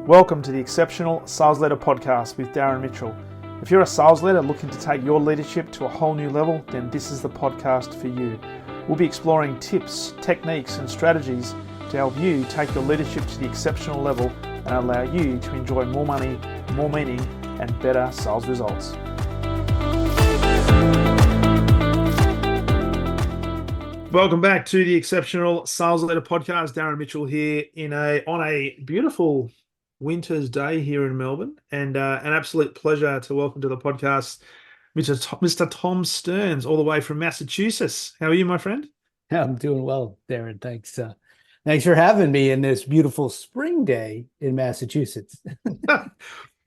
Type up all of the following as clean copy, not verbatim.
Welcome to the Exceptional Sales Leader Podcast with Darren Mitchell. If you're a sales leader looking to take your leadership to a whole new level, then this is the podcast for you. We'll be exploring tips, techniques, and strategies to help you take your leadership to the exceptional level and allow you to enjoy more money, more meaning, and better sales results. Welcome back to the Exceptional Sales Leader Podcast. Darren Mitchell here on a beautiful winter's day here in Melbourne, and an absolute pleasure to welcome to the podcast Mr. Tom Stearns, all the way from Massachusetts. How are you, my friend? I'm doing well, Darren. Thanks. Thanks for having me in this beautiful spring day in Massachusetts.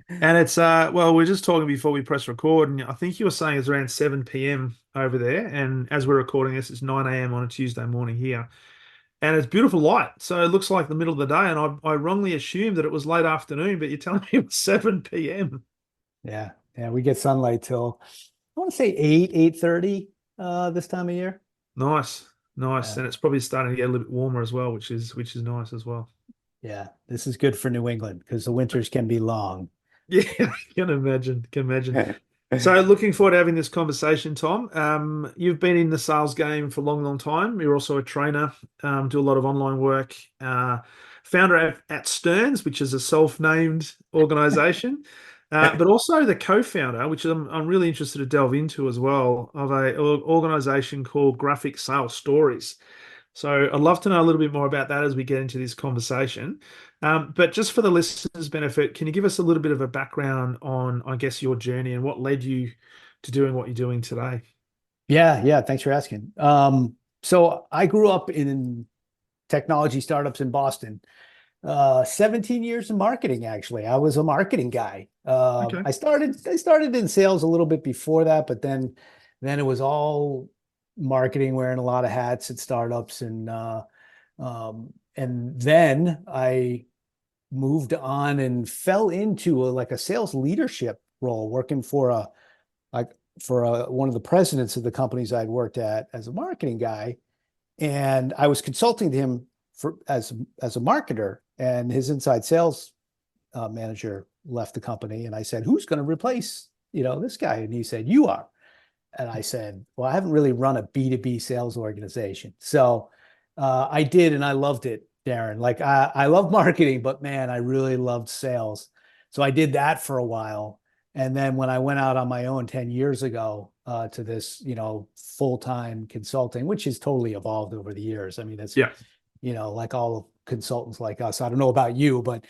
And it's well, we're just talking before we press record, and I think you were saying it's around 7 p.m. over there, and as we're recording this, it's 9 a.m. on a Tuesday morning here. And it's beautiful light. So it looks like the middle of the day. And I wrongly assumed that it was late afternoon, but you're telling me it was 7 p.m. Yeah. We get sunlight till, I want to say 8:30 this time of year. Nice. Yeah. And it's probably starting to get a little bit warmer as well, which is nice as well. Yeah. This is good for New England because the winters can be long. Yeah, I can imagine. So looking forward to having this conversation, Tom. You've been in the sales game for a long, long time. You're also a trainer, do a lot of online work, founder at Stearns, which is a self-named organization, but also the co-founder, which I'm really interested to delve into as well, of an organization called Graphic Sales Stories. So I'd love to know a little bit more about that as we get into this conversation. But just for the listeners' benefit, can you give us a little bit of a background on, I guess, your journey and what led you to doing what you're doing today? Yeah. Thanks for asking. So I grew up in technology startups in Boston. 17 years in marketing, actually. I was a marketing guy. Okay. I started in sales a little bit before that, but then it was all marketing, wearing a lot of hats at startups, and then I moved on and fell into a sales leadership role, working for one of the presidents of the companies I'd worked at as a marketing guy, and I was consulting to him as a marketer, and his inside sales manager left the company, and I said, "Who's going to replace this guy?" And he said, "You are." And I said, "Well, I haven't really run a B2B sales organization." So I did, and I loved it, Darren. Like I love marketing, but man, I really loved sales. So I did that for a while. And then when I went out on my own 10 years ago to this, full-time consulting, which has totally evolved over the years. I mean, it's, like all consultants like us. I don't know about you, but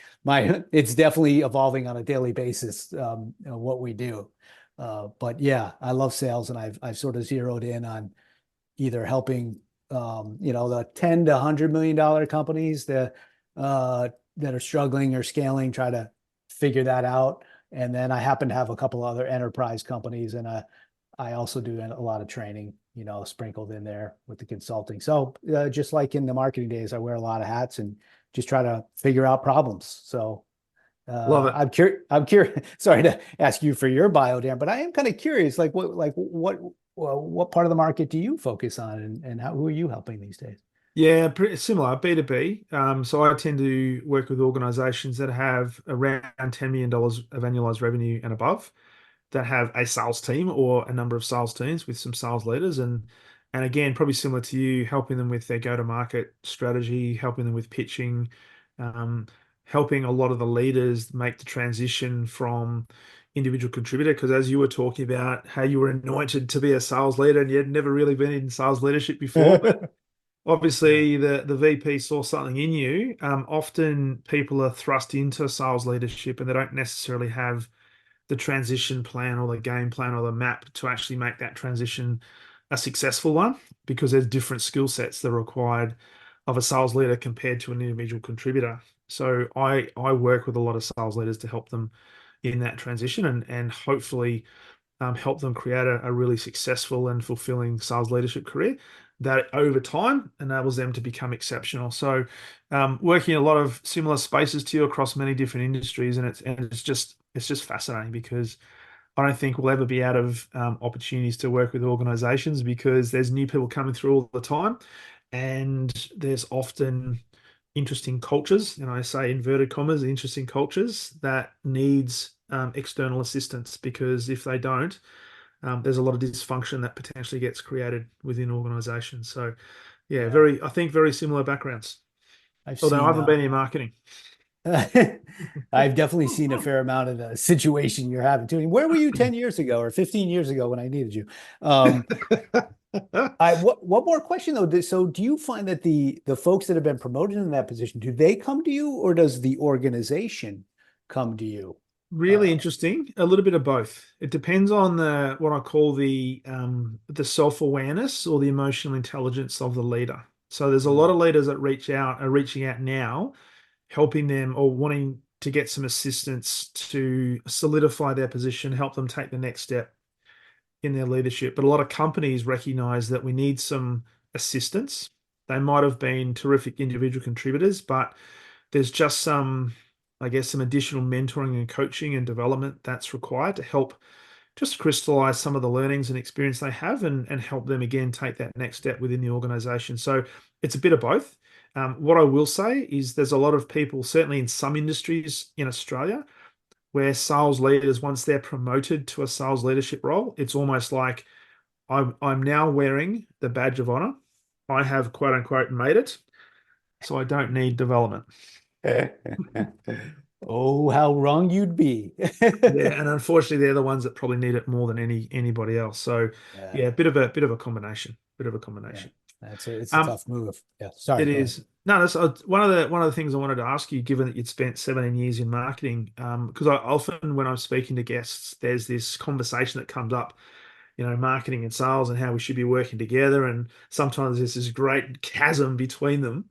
it's definitely evolving on a daily basis, what we do. But yeah, I love sales, and I've sort of zeroed in on either helping, the 10 to $100 million companies that are struggling or scaling, try to figure that out. And then I happen to have a couple other enterprise companies, and I also do a lot of training, sprinkled in there with the consulting. So just like in the marketing days, I wear a lot of hats and just try to figure out problems. So love it. I'm curious. Sorry to ask you for your bio, Dan, but I am kind of curious. What part of the market do you focus on, and who are you helping these days? Yeah, pretty similar, B2B. So I tend to work with organizations that have around $10 million of annualized revenue and above, that have a sales team or a number of sales teams with some sales leaders. And again, probably similar to you, helping them with their go-to-market strategy, helping them with pitching, helping a lot of the leaders make the transition from individual contributor. Because as you were talking about how you were anointed to be a sales leader and you had never really been in sales leadership before, but obviously the VP saw something in you. Often people are thrust into sales leadership and they don't necessarily have the transition plan or the game plan or the map to actually make that transition a successful one, because there's different skill sets that are required of a sales leader compared to an individual contributor. So I work with a lot of sales leaders to help them in that transition and hopefully help them create a really successful and fulfilling sales leadership career that over time enables them to become exceptional. So working in a lot of similar spaces to you across many different industries, and it's just fascinating, because I don't think we'll ever be out of opportunities to work with organizations, because there's new people coming through all the time, and there's often interesting cultures, and I say inverted commas, interesting cultures that needs external assistance, because if they don't, there's a lot of dysfunction that potentially gets created within organizations. So yeah, Yeah. I think very similar backgrounds, I've although I seen haven't been in marketing. I've definitely seen a fair amount of the situation you're having too. Where were you 10 years ago or 15 years ago when I needed you? Um, one more question though. So do you find that the folks that have been promoted in that position, do they come to you or does the organization come to you? Really interesting. A little bit of both. It depends on the what I call the self-awareness or the emotional intelligence of the leader. So there's a lot Mm. of leaders that are reaching out now, helping them or wanting to get some assistance to solidify their position, help them take the next step in their leadership. But a lot of companies recognize that we need some assistance. They might have been terrific individual contributors, but there's just I guess, some additional mentoring and coaching and development that's required to help just crystallize some of the learnings and experience they have, and help them again take that next step within the organization. So it's a bit of both. What I will say is there's a lot of people, certainly in some industries in Australia, where sales leaders, once they're promoted to a sales leadership role, it's almost like I'm now wearing the badge of honor. I have quote unquote made it, so I don't need development. Oh, how wrong you'd be. Yeah, and unfortunately, they're the ones that probably need it more than anybody else. So, Yeah, yeah, bit of a combination, bit of a yeah. combination. It's a Um, tough move. Yeah. Sorry, it go ahead. is. No, that's one of the things I wanted to ask you, given that you'd spent 17 years in marketing, because I often, when I'm speaking to guests, there's this conversation that comes up, marketing and sales and how we should be working together, and sometimes there's this great chasm between them.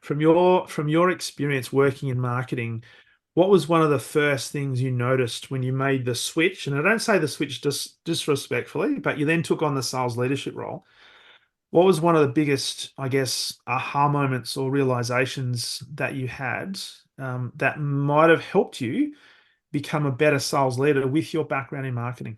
From your experience working in marketing, what was one of the first things you noticed when you made the switch? And I don't say the switch just disrespectfully, but you then took on the sales leadership role. What was one of the biggest, I guess, aha moments or realizations that you had, that might have helped you become a better sales leader with your background in marketing?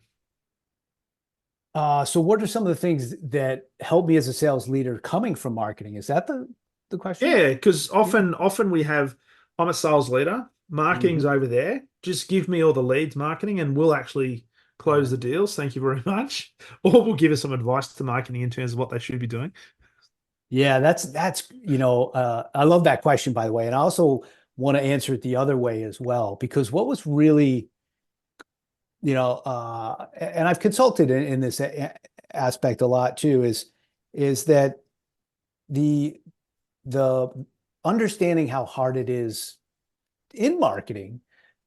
So what are some of the things that help me as a sales leader coming from marketing? Is that the question? Yeah, because Yeah. often we have, I'm a sales leader, marketing's Mhm. over there. Just give me all the leads, marketing, and we'll actually close Yeah. the deals. Thank you very much. Or we'll give us some advice to marketing in terms of what they should be doing. Yeah, I love that question, by the way. And I also want to answer it the other way as well, because what was really, and I've consulted in this aspect a lot too, is that the the understanding how hard it is in marketing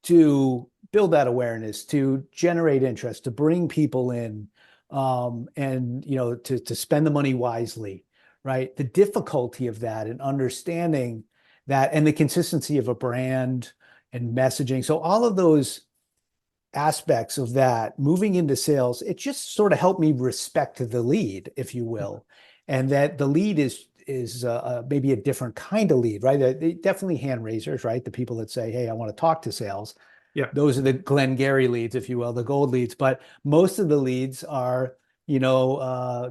to build that awareness, to generate interest, to bring people in, and to spend the money wisely, right? The difficulty of that and understanding that, and the consistency of a brand and messaging. So all of those aspects of that moving into sales, it just sort of helped me respect the lead, if you will, and that the lead is maybe a different kind of lead, right? They definitely hand raisers, right? The people that say, "Hey, I want to talk to sales." Yeah. Those are the Glengarry leads, if you will, the gold leads. But most of the leads are, you know, uh,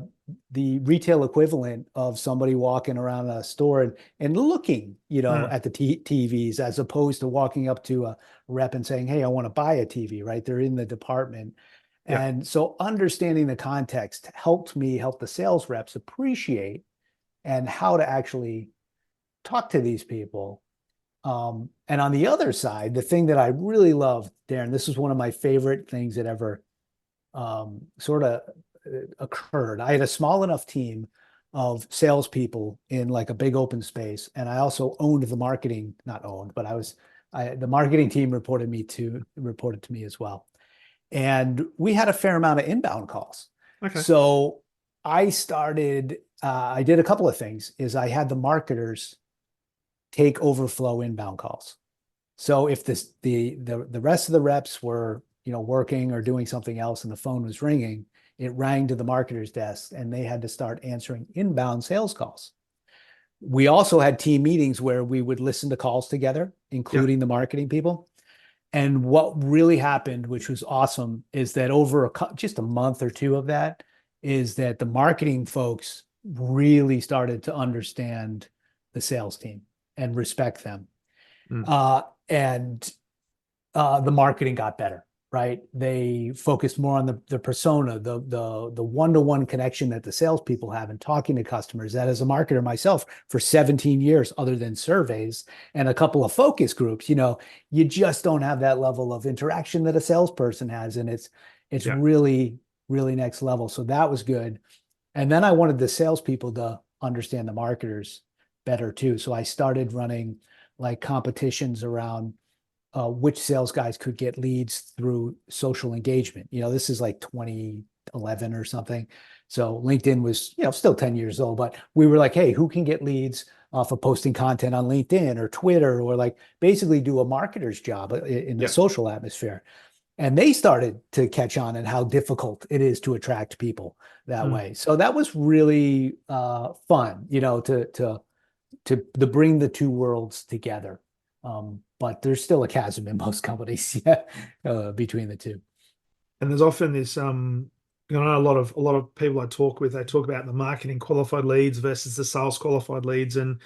the retail equivalent of somebody walking around a store and looking, Mm, at the TVs, as opposed to walking up to a rep and saying, "Hey, I want to buy a TV," right? They're in the department. yeah. And so understanding the context helped me help the sales reps appreciate and how to actually talk to these people. And on the other side, the thing that I really love, Darren, this was one of my favorite things that ever sort of occurred. I had a small enough team of salespeople in like a big open space, and I also owned the marketing, not owned, but the marketing team reported to me as well. And we had a fair amount of inbound calls. Okay. So I did a couple of things. Is I had the marketers take overflow inbound calls. So if the rest of the reps were, working or doing something else and the phone was ringing, it rang to the marketer's desk and they had to start answering inbound sales calls. We also had team meetings where we would listen to calls together, Yeah. including the marketing people. And what really happened, which was awesome, is that over just a month or two of that, is that the marketing folks really started to understand the sales team and respect them. Mm. And the marketing got better, right? They focused more on the persona, the one-to-one connection that the salespeople have and talking to customers. That as a marketer myself for 17 years, other than surveys and a couple of focus groups, you just don't have that level of interaction that a salesperson has. And it's Yeah. really, really next level. So that was good. And then I wanted the salespeople to understand the marketers better too. So I started running like competitions around which sales guys could get leads through social engagement. This is like 2011 or something. So LinkedIn was, still 10 years old, but we were like, hey, who can get leads off of posting content on LinkedIn or Twitter, or like basically do a marketer's job in the Yeah. social atmosphere. And they started to catch on and how difficult it is to attract people that Mm. way. So that was really fun, to bring the two worlds together. But there's still a chasm in most companies between the two. And there's often this a lot of people I talk with, they talk about the marketing qualified leads versus the sales qualified leads. And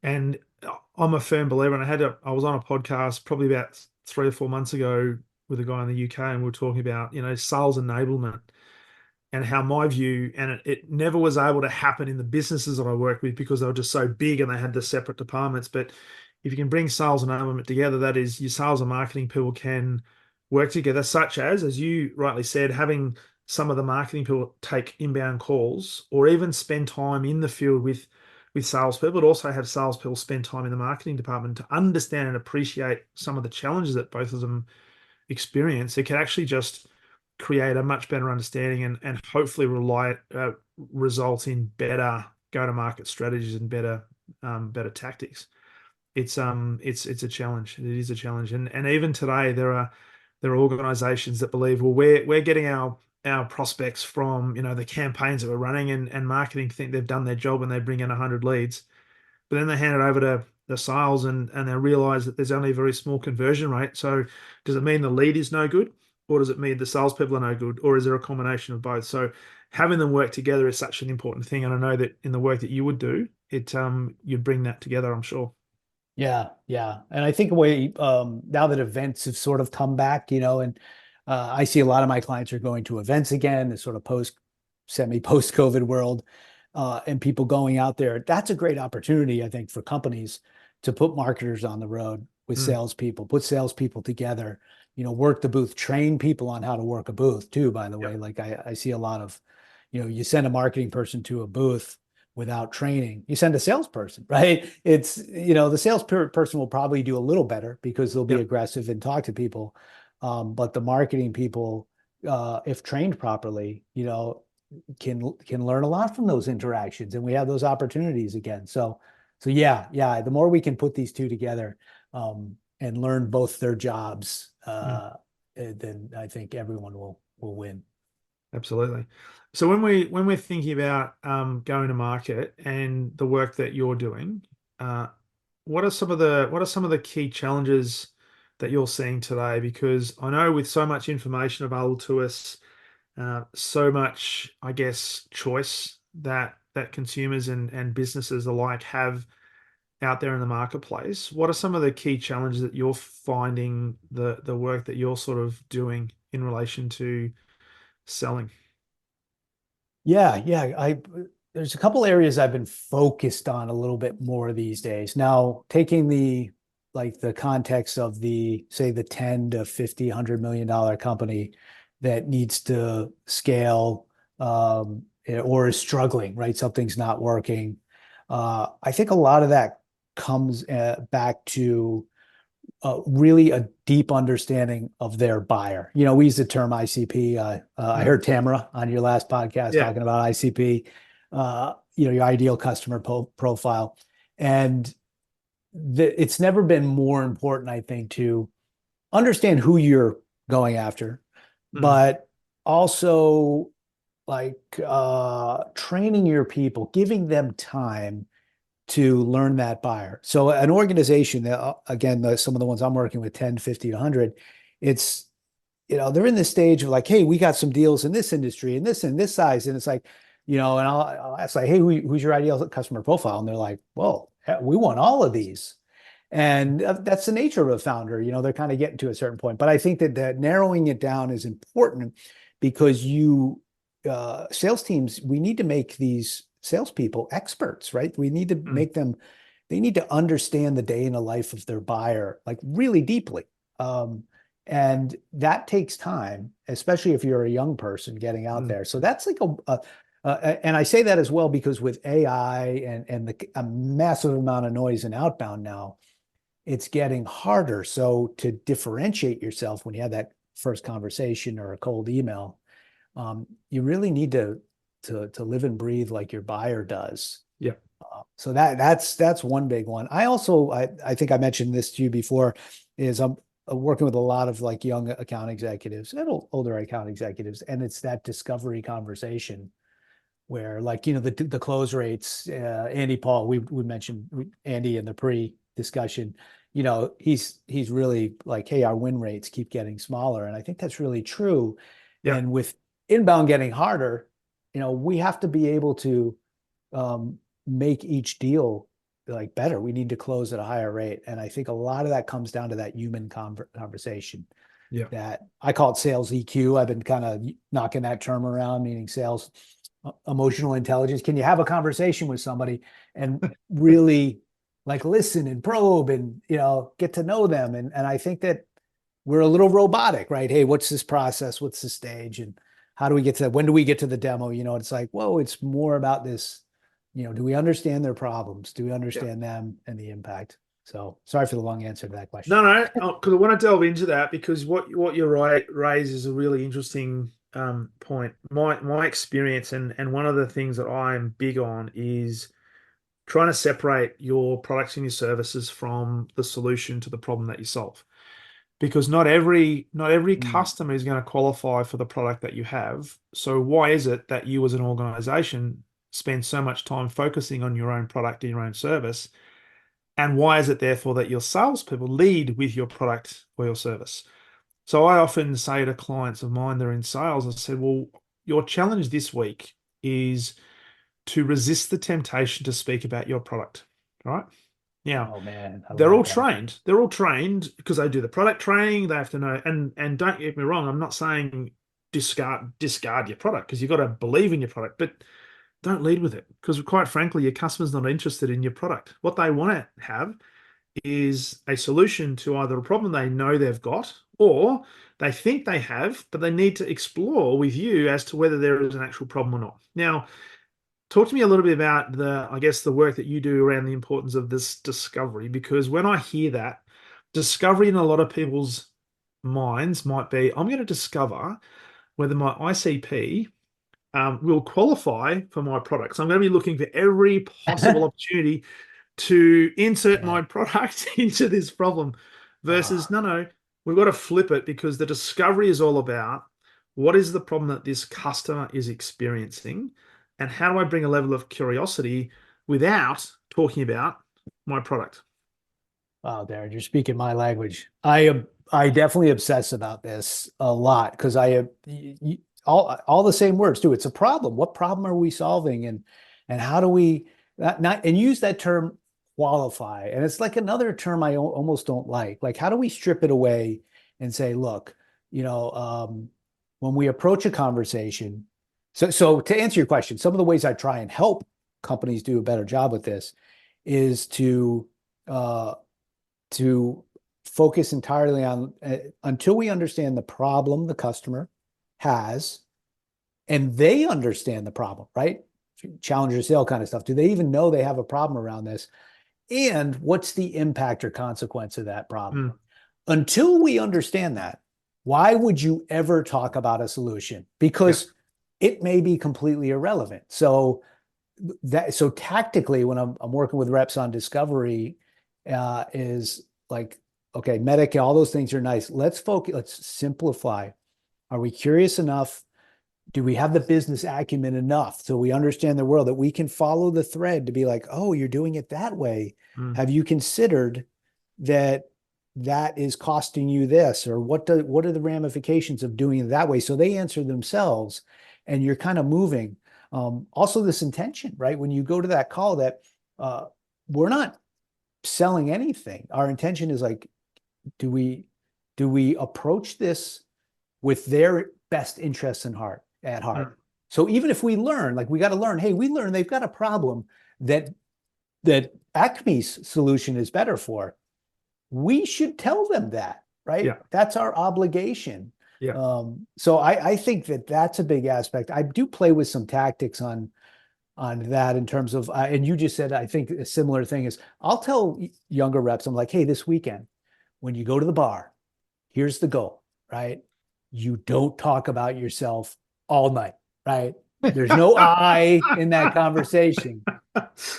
I'm a firm believer, and I was on a podcast probably about 3 or 4 months ago with a guy in the UK, and we were talking about, sales enablement and how my view, and it never was able to happen in the businesses that I work with because they were just so big and they had the separate departments. But if you can bring sales and enablement together, that is, your sales and marketing people can work together, such as you rightly said, having some of the marketing people take inbound calls or even spend time in the field with salespeople, but also have salespeople spend time in the marketing department to understand and appreciate some of the challenges that both of them experience. It can actually just create a much better understanding and hopefully result in better go-to-market strategies and better tactics. It's a challenge. It is a challenge, and even today there are organisations that believe, well, we're getting our prospects from the campaigns that we're running, and marketing think they've done their job and they bring in 100 leads, but then they hand it over to the sales and they realize that there's only a very small conversion rate. So does it mean the lead is no good, or does it mean the salespeople are no good, or is there a combination of both? So having them work together is such an important thing. And I know that in the work that you would do, you'd bring that together, I'm sure. Yeah, yeah. And I think now that events have sort of come back, and I see a lot of my clients are going to events again, the sort of post COVID world, and people going out there. That's a great opportunity, I think, for companies to put marketers on the road with Mm. salespeople, put salespeople together, work the booth, train people on how to work a booth too, by the way. Yep. Like I see a lot of, you send a marketing person to a booth without training, you send a salesperson, right? It's, the salesperson will probably do a little better because they'll be Yep. aggressive and talk to people. But the marketing people, if trained properly, can learn a lot from those interactions, and we have those opportunities again. So yeah. The more we can put these two together, and learn both their jobs, Mm. then I think everyone will win. Absolutely. So when we're thinking about going to market and the work that you're doing, uh, what are some of the key challenges that you're seeing today? Because I know with so much information available to us, so much, I guess, choice that consumers and businesses alike have out there in the marketplace. What are some of the key challenges that you're finding the work that you're sort of doing in relation to selling? Yeah. There's a couple areas I've been focused on a little bit more these days. Now, taking the context of say the 10 to 50, $100 million company that needs to scale, or is struggling, right? Something's not working. I think a lot of that comes back to really a deep understanding of their buyer. We use the term ICP. I Mm. heard Tamara on your last podcast Yeah. talking about ICP, your ideal customer profile. And it's never been more important, I think, to understand who you're going after, Mm. but also like training your people, giving them time to learn that buyer. So an organization that, again, some of the ones I'm working with, 10, 50 to 100, it's, they're in this stage of like, hey, we got some deals in this industry and this size. And it's like, and I'll ask like, hey, who's your ideal customer profile? And they're like, well, we want all of these. And that's the nature of a founder. They're kind of getting to a certain point. But I think that narrowing it down is important because sales teams, we need to make these salespeople experts, right? We need to Mm, make them, they need to understand the day in the life of their buyer, like really deeply. And that takes time, especially if you're a young person getting out mm, there. So that's like and I say that as well because with AI and a massive amount of noise and outbound now, it's getting harder. So to differentiate yourself when you have that first conversation or a cold email, you really need to live and breathe like your buyer does. yeah, So that's one big one. I think I mentioned this to you before, is I'm working with a lot of like young account executives and older account executives, and it's that discovery conversation where the close rates. Andy Paul, we mentioned Andy in the pre-discussion. He's really like, hey, our win rates keep getting smaller, and I think that's really true. yeah, And with inbound getting harder, we have to be able to make each deal like better. We need to close at a higher rate. And I think a lot of that comes down to that human conversation yeah, that I call it sales EQ. I've been kind of knocking that term around, meaning sales emotional intelligence. Can you have a conversation with somebody and really like listen and probe and, get to know them? And I think that we're a little robotic, right? Hey, what's this process? What's the stage? And how do we get to that? When do we get to the demo? It's like, whoa, it's more about this. Do we understand their problems? Do we yeah. understand them and the impact? So sorry for the long answer to that question. No, no, because I want to delve into that because what you're right raise is a really interesting point. My experience and one of the things that I'm big on is trying to separate your products and your services from the solution to the problem that you solve. Because not every Mm. customer is going to qualify for the product that you have. So why is it that you as an organization spend so much time focusing on your own product and your own service? And why is it therefore that your salespeople lead with your product or your service? So I often say to clients of mine that are in sales, I said, well, your challenge this week is to resist the temptation to speak about your product. Right? Now, Oh man, I they're like all that. trained. They're all trained because they do the product training. They have to know. And don't get me wrong, I'm not saying discard your product because you've got to believe in your product, but don't lead with it because quite frankly, your customer's not interested in your product. What they want to have is a solution to either a problem they know they've got or they think they have, but they need to explore with you as to whether there is an actual problem or not. Now, talk to me a little bit about I guess, the work that you do around the importance of this discovery, because when I hear that, discovery in a lot of people's minds might be, I'm going to discover whether my ICP will qualify for my product. So I'm going to be looking for every possible opportunity to insert Yeah. my product into this problem versus Ah. no, we've got to flip it because the discovery is all about what is the problem that this customer is experiencing and how do I bring a level of curiosity without talking about my product. Wow, Darren, you're speaking my language. I definitely obsess about this a lot because I have all the same words too. It's a problem. What problem are we solving, and how do we not and use that term qualify? And it's like another term I almost don't like. Like, how do we strip it away and say, look, when we approach a conversation. So to answer your question, some of the ways I try and help companies do a better job with this is uh, to focus entirely on until we understand the problem the customer has and they understand the problem, right? Challenger sale kind of stuff. Do they even know they have a problem around this? And what's the impact or consequence of that problem? Mm, Until we understand that, why would you ever talk about a solution? yeah. Because it may be completely irrelevant. So tactically, when I'm working with reps on discovery, is like, okay, medic, all those things are nice. Let's focus, let's simplify. Are we curious enough? Do we have the business acumen enough so we understand the world that we can follow the thread to be like, oh, you're doing it that way. Mm, Have you considered that that is costing you this? Or what are the ramifications of doing it that way? So they answer themselves and you're kind of moving. Also, this intention, right? When you go to that call, that uh, we're not selling anything. Our intention is like, do we approach this with their best interests at Mm. heart? So even if we learn, like we got to learn, hey, we learn they've got a problem that Acme's solution is better for. We should tell them that, right? Yeah. That's our obligation. Yeah. So I think that that's a big aspect. I do play with some tactics on that in terms of, and you just said, I think a similar thing is I'll tell younger reps, I'm like, hey, this weekend, when you go to the bar, here's the goal, right? You don't talk about yourself all night, right? There's no I in that conversation.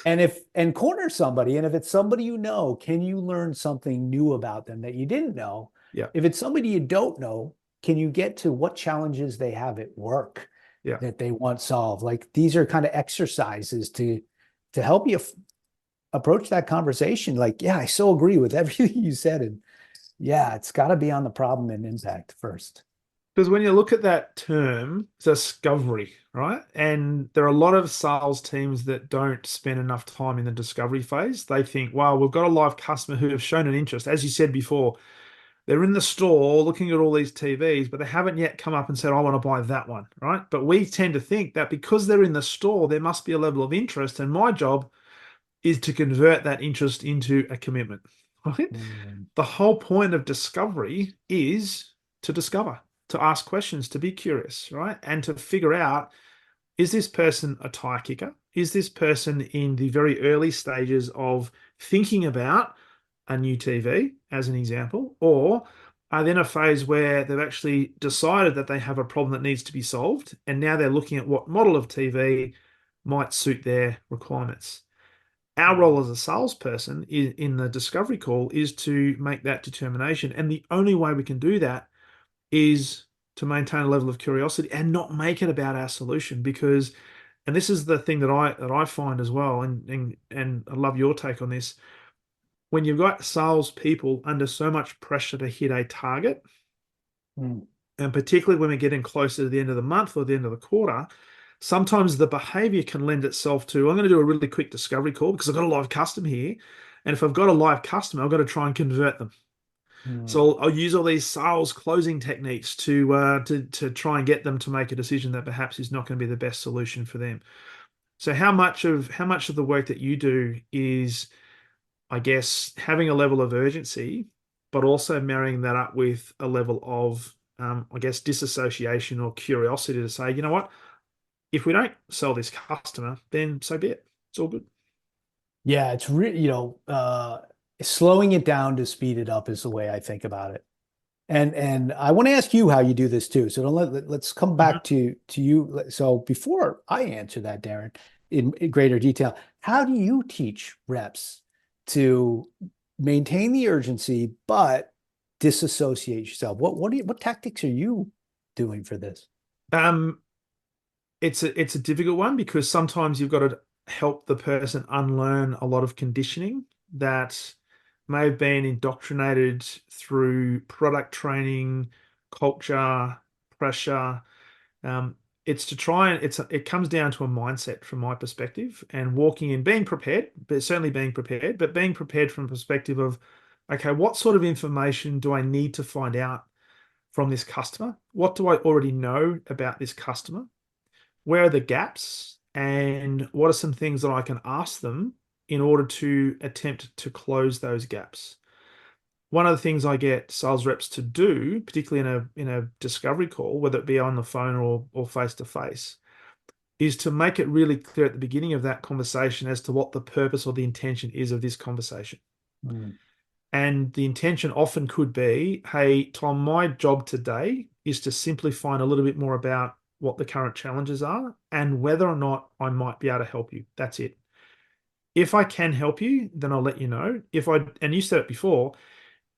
And corner somebody, and if it's somebody you know, can you learn something new about them that you didn't know? Yeah. If it's somebody you don't know, can you get to what challenges they have at work Yeah. that they want solved? Like these are kind of exercises to help you approach that conversation. Like, yeah, I so agree with everything you said, and yeah, it's got to be on the problem and impact first. Because when you look at that term, discovery, right? And there are a lot of sales teams that don't spend enough time in the discovery phase. They think, wow, we've got a live customer who have shown an interest. As you said before, they're in the store looking at all these TVs, but they haven't yet come up and said, I want to buy that one, right? But we tend to think that because they're in the store, there must be a level of interest. And my job is to convert that interest into a commitment, right? Mm. The whole point of discovery is to discover, to ask questions, to be curious, right? And to figure out, is this person a tire kicker? Is this person in the very early stages of thinking about a new TV, as an example, or are they in a phase where they've actually decided that they have a problem that needs to be solved, and now they're looking at what model of TV might suit their requirements? Our role as a salesperson in the discovery call is to make that determination. And the only way we can do that is to maintain a level of curiosity and not make it about our solution. Because, and this is the thing that I find as well, and I love your take on this. When you've got salespeople under so much pressure to hit a target, Mm. and particularly when we're getting closer to the end of the month or the end of the quarter, sometimes the behavior can lend itself to, I'm going to do a really quick discovery call because I've got a live customer here. And if I've got a live customer, I've got to try and convert them. Mm. So I'll use all these sales closing techniques to try and get them to make a decision that perhaps is not going to be the best solution for them. So how much of the work that you do is, I guess, having a level of urgency, but also marrying that up with a level of, I guess, disassociation or curiosity to say, you know what, if we don't sell this customer, then so be it. It's all good. Yeah, it's really, slowing it down to speed it up is the way I think about it. And I want to ask you how you do this too. So don't let's come Mhm. back to you. So before I answer that, Darren, in greater detail, how do you teach reps to maintain the urgency but disassociate yourself? What tactics are you doing for this? Um, it's a difficult one because sometimes you've got to help the person unlearn a lot of conditioning that may have been indoctrinated through product training, culture, pressure. Um, it's to try and it comes down to a mindset from my perspective and walking in, being prepared, but certainly being prepared, but being prepared from a perspective of, okay, what sort of information do I need to find out from this customer? What do I already know about this customer? Where are the gaps? And what are some things that I can ask them in order to attempt to close those gaps? One of the things I get sales reps to do, particularly in a discovery call, whether it be on the phone or face to face, is to make it really clear at the beginning of that conversation as to what the purpose or the intention is of this conversation. Mm. And the intention often could be, hey, Tom, my job today is to simply find a little bit more about what the current challenges are and whether or not I might be able to help you. That's it. If I can help you, then I'll let you know. And you said it before,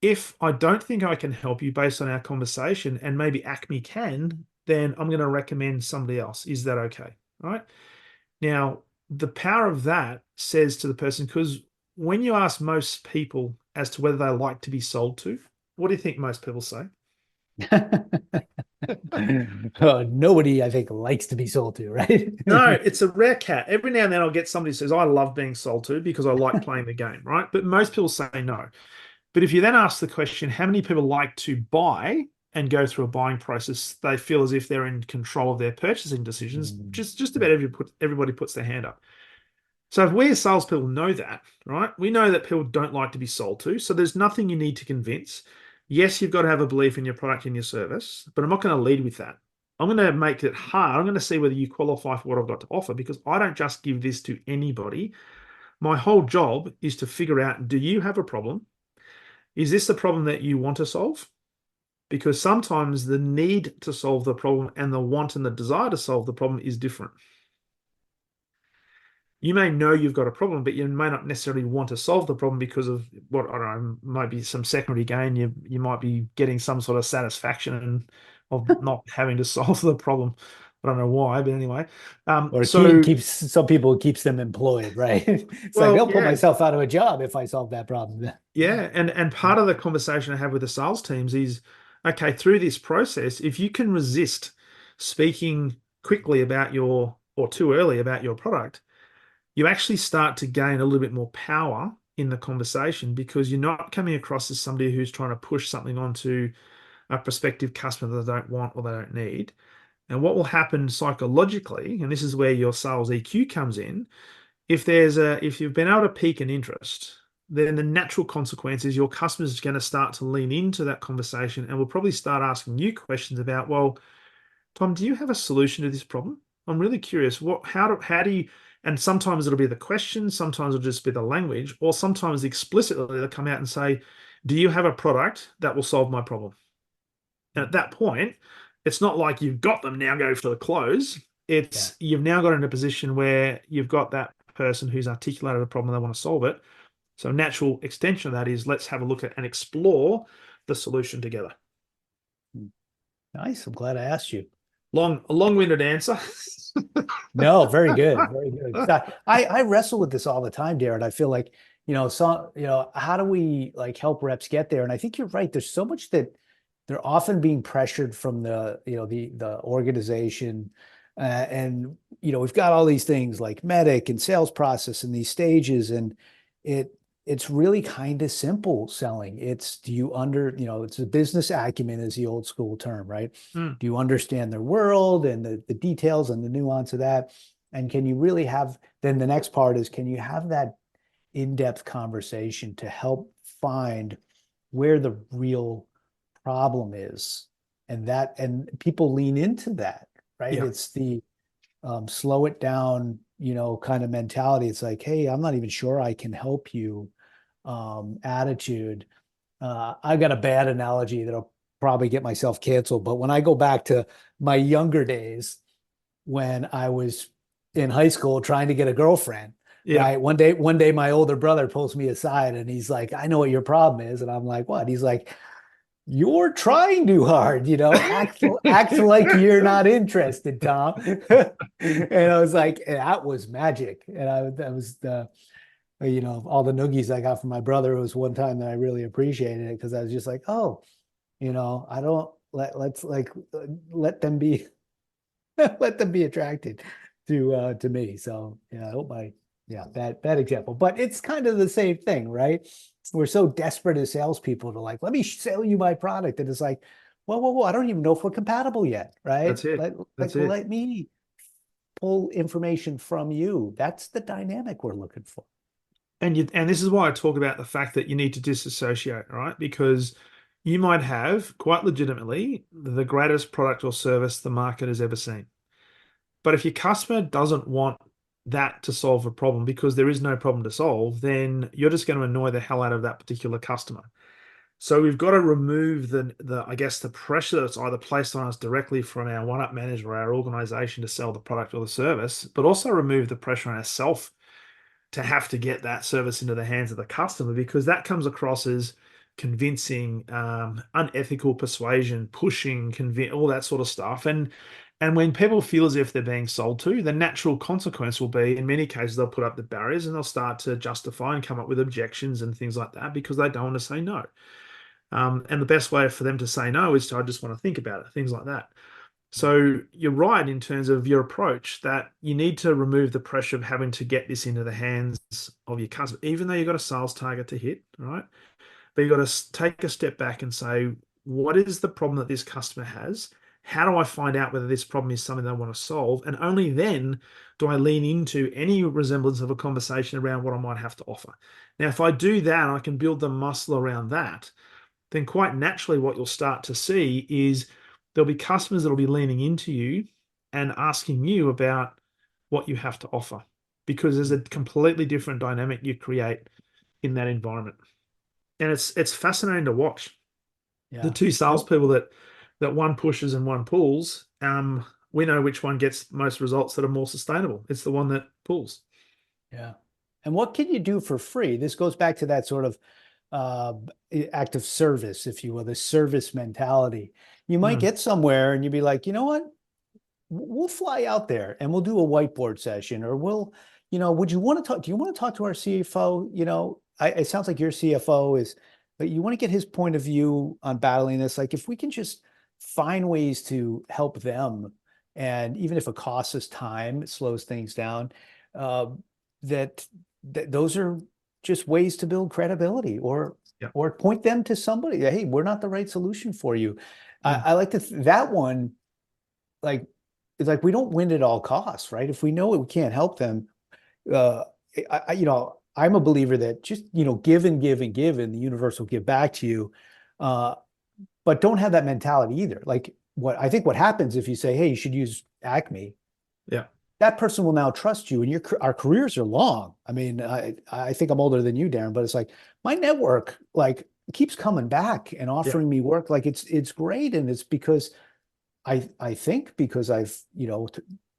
if I don't think I can help you based on our conversation and maybe Acme can, then I'm going to recommend somebody else. Is that okay? All right. Now, the power of that says to the person, because when you ask most people as to whether they like to be sold to, what do you think most people say? Nobody, I think, likes to be sold to, right? No, it's a rare cat. Every now and then I'll get somebody who says, I love being sold to because I like playing the game, right? But most people say no. But if you then ask the question, how many people like to buy and go through a buying process, they feel as if they're in control of their purchasing decisions, Mm, just yeah. about everybody puts their hand up. So if we as salespeople know that, right, we know that people don't like to be sold to. So there's nothing you need to convince. Yes, you've got to have a belief in your product and your service, but I'm not going to lead with that. I'm going to make it hard. I'm going to see whether you qualify for what I've got to offer because I don't just give this to anybody. My whole job is to figure out, do you have a problem? Is this the problem that you want to solve? Because sometimes the need to solve the problem and the want and the desire to solve the problem is different. You may know you've got a problem, but you may not necessarily want to solve the problem because of what I don't know, might be some secondary gain. You might be getting some sort of satisfaction of not having to solve the problem. I don't know why, but anyway. Or So keeps some people keeps them employed, right? It's like well, I'll put yeah, myself out of a job if I solve that problem. yeah, and part of the conversation I have with the sales teams is, okay, through this process, if you can resist speaking quickly about your or too early about your product, you actually start to gain a little bit more power in the conversation because you're not coming across as somebody who's trying to push something onto a prospective customer that they don't want or they don't need. And what will happen psychologically, and this is where your sales EQ comes in, if you've been able to pique an interest, then the natural consequence is your customers are going to start to lean into that conversation and will probably start asking you questions about, well, Tom, do you have a solution to this problem? I'm really curious. How do you, and sometimes it'll be the question, sometimes it'll just be the language, or sometimes explicitly they'll come out and say, do you have a product that will solve my problem? And at that point, it's not like you've got them now go for the close. Yeah. It's you've now got in a position where you've got that person who's articulated a problem, they want to solve it. So a natural extension of that is let's have a look at and explore the solution together. Nice. I'm glad I asked you. A long-winded answer. No, very good. Very good. 'Cause I wrestle with this all the time, Darren. I feel like, how do we like help reps get there? And I think you're right. There's so much that they're often being pressured from the organization. And we've got all these things like medic and sales process and these stages, and it's really kind of simple selling. It's a business acumen is the old school term, right? Mm, Do you understand their world and the details and the nuance of that? And can you really then the next part is, can you have that in-depth conversation to help find where the real problem is? And people lean into that, right? yeah. It's the slow it down, kind of mentality. It's like, hey, I'm not even sure I can help you attitude. I got a bad analogy that'll probably get myself canceled, but when I go back to my younger days when I was in high school trying to get a girlfriend, Yeah. right? One day my older brother pulls me aside and he's like, I know what your problem is. And I'm like, what? He's like, you're trying too hard, act like you're not interested, Tom. And I was like, that was magic. And that was all the noogies I got from my brother. It was one time that I really appreciated it because I was just like, oh, I don't let's like let them be let them be attracted to me. So yeah, I hope bad example, but it's kind of the same thing, right? We're so desperate as salespeople to like, let me sell you my product, and it's like, whoa, I don't even know if we're compatible yet, right? That's it. That's it. Let me pull information from you. That's the dynamic we're looking for. And this is why I talk about the fact that you need to disassociate, right? Because you might have quite legitimately the greatest product or service the market has ever seen. But if your customer doesn't want that to solve a problem because there is no problem to solve, then you're just going to annoy the hell out of that particular customer. So we've got to remove the I guess the pressure that's either placed on us directly from our one-up manager or our organization to sell the product or the service, but also remove the pressure on ourselves to have to get that service into the hands of the customer because that comes across as convincing, unethical persuasion, pushing, all that sort of stuff. And when people feel as if they're being sold to, the natural consequence will be, in many cases, they'll put up the barriers and they'll start to justify and come up with objections and things like that because they don't want to say no. And the best way for them to say no is to, I just want to think about it, things like that. So you're right in terms of your approach that you need to remove the pressure of having to get this into the hands of your customer, even though you've got a sales target to hit, right? But you've got to take a step back and say, what is the problem that this customer has? How do I find out whether this problem is something they want to solve? And only then do I lean into any resemblance of a conversation around what I might have to offer. Now, if I do that, I can build the muscle around that, then quite naturally what you'll start to see is there'll be customers that'll be leaning into you and asking you about what you have to offer because there's a completely different dynamic you create in that environment. And it's fascinating to watch. The Yeah. two And salespeople that one pushes and one pulls, we know which one gets most results that are more sustainable. It's the one that pulls. yeah. And what can you do for free? This goes back to that sort of uh, act of service, if you will, the service mentality. You might Mm, get somewhere and you'd be like, you know what? We'll fly out there and we'll do a whiteboard session, or we'll, would you want to talk? Do you want to talk to our CFO? It sounds like your CFO is, but you want to get his point of view on battling this. Like, if we can just find ways to help them, and even if it costs us time, it slows things down. Uh, that those are just ways to build credibility, yeah. or point them to somebody. Hey, we're not the right solution for you. Mm, I like that one. Like, it's like we don't win at all costs, right? If we know we can't help them, uh, I'm a believer that just give and give and give, and the universe will give back to you. Uh, but don't have that mentality either. Like, what happens if you say, "Hey, you should use Acme," yeah. that person will now trust you, and our careers are long. I mean, I think I'm older than you, Darren, but it's like my network like keeps coming back and Yeah. offering me work. Like, it's great, and it's because I think because I've,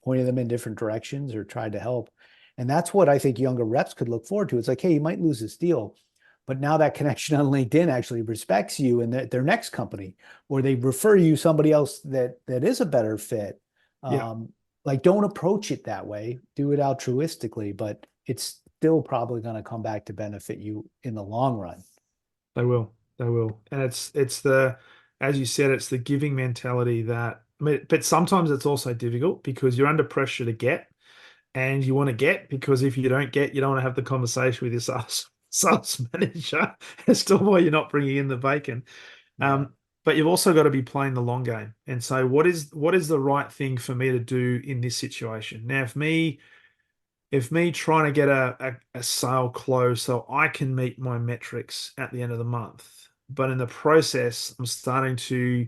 pointed them in different directions or tried to help. And that's what I think younger reps could look forward to. It's like, hey, you might lose this deal, but now that connection on LinkedIn actually respects you and their next company, or they refer you somebody else that is a better fit. Yeah. Um, like, don't approach it that way. Do it altruistically, but it's still probably going to come back to benefit you in the long run. They will. They will. And it's the, as you said, it's the giving mentality that, I mean, but sometimes it's also difficult because you're under pressure to get and you want to get because if you don't get, you don't want to have the conversation with your sales manager as to why you're not bringing in the bacon. Yeah. But you've also got to be playing the long game. And so what is the right thing for me to do in this situation? Now, if me trying to get a sale close so I can meet my metrics at the end of the month, but in the process, I'm starting to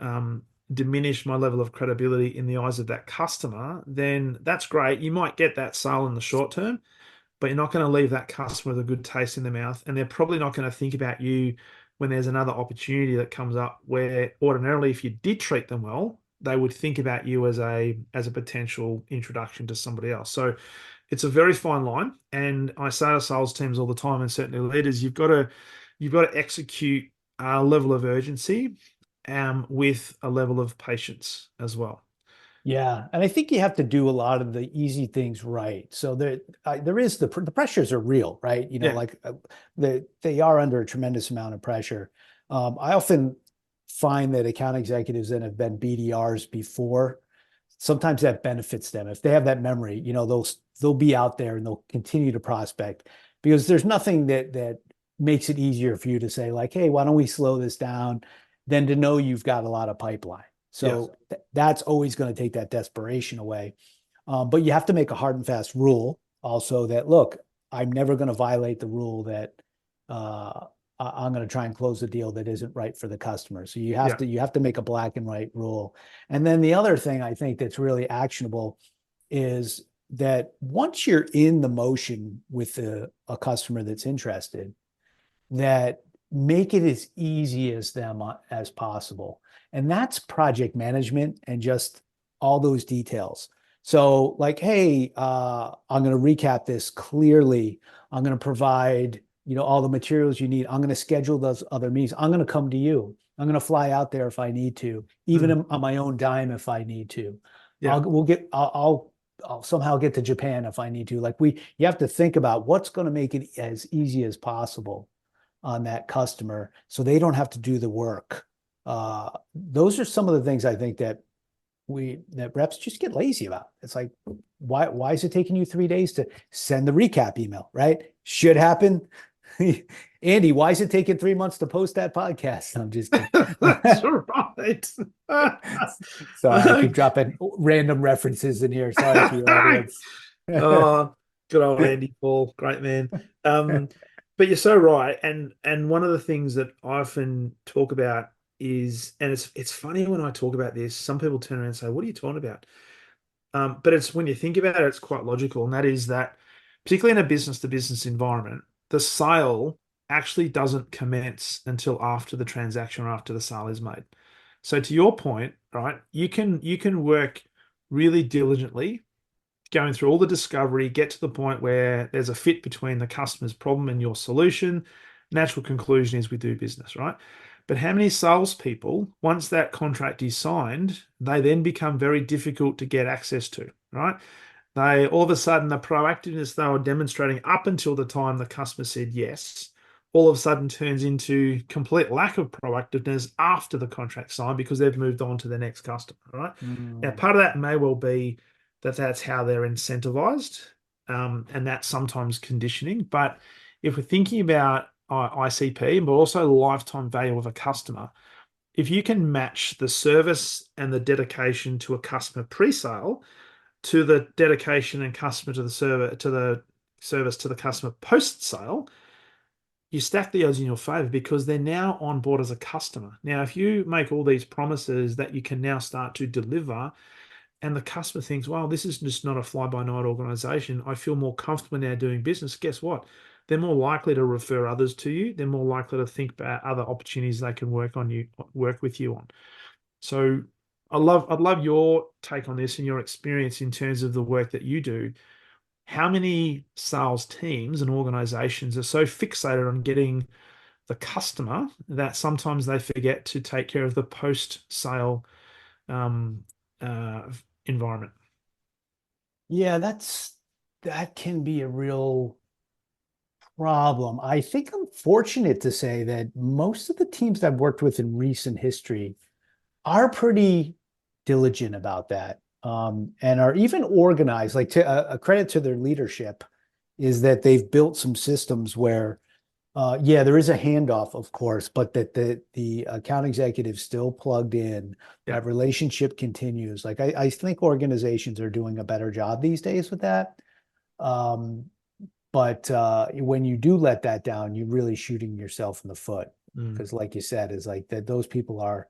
um, diminish my level of credibility in the eyes of that customer, then that's great. You might get that sale in the short term, but you're not going to leave that customer with a good taste in their mouth. And they're probably not going to think about you when there's another opportunity that comes up where ordinarily, if you did treat them well, they would think about you as a potential introduction to somebody else. So it's a very fine line. And I say to sales teams all the time, and certainly leaders, you've got to execute a level of urgency with a level of patience as well. Yeah, and I think you have to do a lot of the easy things right. So there is the pressures are real, right? Yeah. Like they are under a tremendous amount of pressure. I often find that account executives that have been BDRs before, sometimes that benefits them if they have that memory. They'll be out there and they'll continue to prospect because there's nothing that makes it easier for you to say like, hey, why don't we slow this down, than to know you've got a lot of pipeline. Yeah. So that's always going to take that desperation away. But you have to make a hard and fast rule also that, look, I'm never going to violate the rule that I'm going to try and close a deal that isn't right for the customer. So Yeah. you have to make a black and white rule. And then the other thing I think that's really actionable is that once you're in the motion with a customer that's interested, that make it as easy as them as possible. And that's project management and just all those details. So like, hey, I'm going to recap this clearly. I'm going to provide, all the materials you need. I'm going to schedule those other meetings. I'm going to come to you. I'm going to fly out there if I need to, Mm, even on my own dime if I need to. yeah. I'll somehow get to Japan if I need to. Like you have to think about what's going to make it as easy as possible. on that customer so they don't have to do the work. Those are some of the things I think that reps just get lazy about. It's like, why is it taking you 3 days to send the recap email, right? Should happen. Andy, why is it taking 3 months to post that podcast? I'm just kidding. That's right. Sorry, I keep dropping random references in here. Sorry for your audience. Oh, good old Andy Paul, great man. But you're so right, and one of the things that I often talk about is, and it's funny when I talk about this, some people turn around and say, "What are you talking about?" But it's when you think about it, it's quite logical, and that is that, particularly in a business-to-business environment, the sale actually doesn't commence until after the transaction or after the sale is made. So to your point, right, you can work really diligently going through all the discovery, get to the point where there's a fit between the customer's problem and your solution. Natural conclusion is we do business, right? But how many salespeople, once that contract is signed, they then become very difficult to get access to, right? They all of a sudden, the proactiveness they were demonstrating up until the time the customer said yes, all of a sudden turns into complete lack of proactiveness after the contract signed because they've moved on to the next customer, right? Now, Mm. part of that may well be that that's how they're incentivized, and that's sometimes conditioning. But if we're thinking about ICP, but also lifetime value of a customer, if you can match the service and the dedication to a customer pre-sale to the dedication and customer to the server to the service to the customer post-sale, you stack the odds in your favor because they're now on board as a customer. Now, if you make all these promises that you can now start to deliver, and the customer thinks, well, this is just not a fly-by-night organization, I feel more comfortable now doing business. Guess what? They're more likely to refer others to you. They're more likely to think about other opportunities they can work with you on. So I'd love your take on this and your experience in terms of the work that you do. How many sales teams and organizations are so fixated on getting the customer that sometimes they forget to take care of the post-sale um, uh, environment? Yeah, that can be a real problem. I think I'm fortunate to say that most of the teams I've worked with in recent history are pretty diligent about that, and are even organized. Like a credit to their leadership is that they've built some systems where, yeah, there is a handoff, of course, but that the account executive still plugged in. Yeah. That relationship continues. Like I think organizations are doing a better job these days with that. Um, but when you do let that down, you're really shooting yourself in the foot Mm. because, like you said, is like that those people are